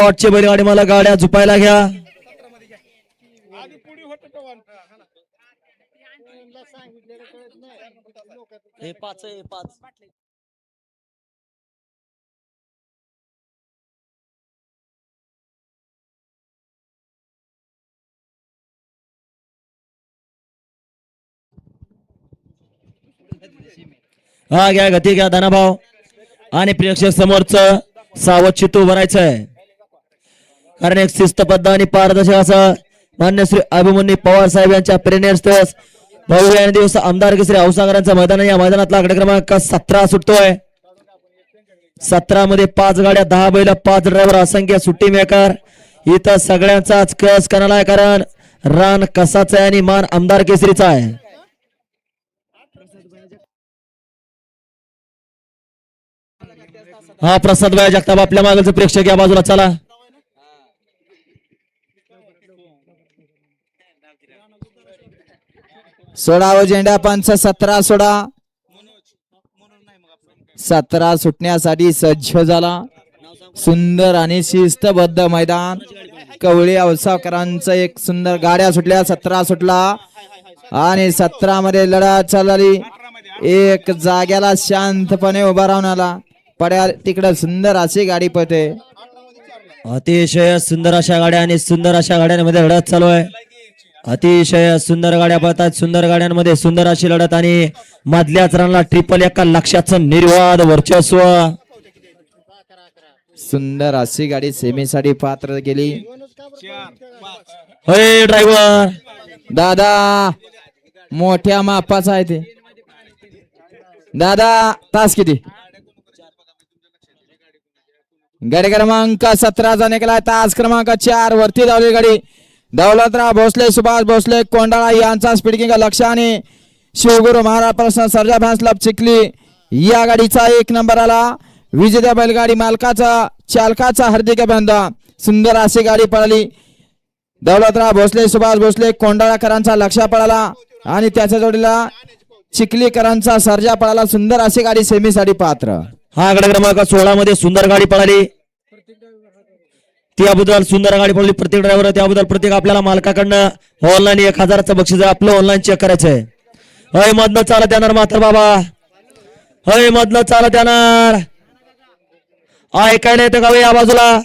वाटचे बैलगाडी मला गाड्या झुपायला घ्या. हे पाच आहे, पाच. हा घ्या गती घ्या धनाभाव आणि प्रेक्षक समोरच सावध चित्त बनायचं आहे. कारण एक शिस्तबद्ध आणि पारदर्शक असं मान्य श्री अभिमन्यू पवार साहेब यांच्या प्रेरणेस्थळ भव्य आणि दिवस आमदार केसरी औसागरांचं मैदान. या मैदानातला आकडा क्रमांक 17 सुटतोय. 17 मध्ये 5 गाड्या 10 बैल 5 ड्रायव्हर असंख्य सुट्टी मेकर. इथं सगळ्यांचाच कस कणाला आहे कारण रान कसाचा आहे आणि मान आमदार केसरीचा आहे. हा प्रसाद भाई जगताप आपल्या मागचं प्रेक्षक या बाजूला चला. सोडाव झेंडा पंच 17 सोडा. 17 सुटण्यासाठी सज्ज झाला. सुंदर आणि शिस्तबद्ध मैदान. कवळे औसाकरांचं एक सुंदर गाड्या सुटल्या. 17 सुटला आणि 17 मध्ये लढत चालली. एक जाग्याला शांतपणे उभा राहून आला. पड्या तिकडे सुंदर अशी गाडी पळते. अतिशय सुंदर अशा गाड्या आणि सुंदर अशा गाड्यांमध्ये लढत चालू आहे. अतिशय सुंदर गाड्या पळतात. सुंदर गाड्यांमध्ये सुंदर अशी लढत आणि मधल्याच रनला ट्रिपल एका लक्ष्याचं निर्वाद वर्चस्व. सुंदर अशी गाडी सेमीसाठी पात्र केली. होय ड्रायव्हर दादा मोठ्या मापाचा आहे ते. दादा तास किती? गाडी क्रमांक 17 चा निघाला. तास क्रमांक 4 वरती धावली गाडी. दौलतराव भोसले सुभाष भोसले कोंडाळा यांचा स्पीडिंग लक्ष आणि शिवगुरु महाराज प्रसन्न सर्जा फॅन्स क्लब चिखली या गाडीचा 1 नंबर आला. विजेत्या बैलगाडी मालकाचा चालकाचा हार्दिक अभिनंदन. सुंदर अशी गाडी पळाली. दौलतराव भोसले सुभाष भोसले कोंडाळाकरांचा लक्ष पळाला आणि त्याच्या जोडीला चिखलीकरांचा सर्जा पळाला. सुंदर अशी गाडी सेमीसाठी पात्र. हा गड क्रमांक 16 मध्ये सुंदर गाडी पळाली. त्याबद्दल सुंदर गाडी पडली. प्रत्येक ड्रायव्हर त्याबद्दल प्रत्येक आपल्याला मालकाकडनं ऑनलाईन 1000चं बक्षीस आपलं ऑनलाईन चेक करायचंय. हय मधनं चालत येणार मात्र बाबा. हय मधनं चालत येणार. ऐकायला येतं का या बाजूला.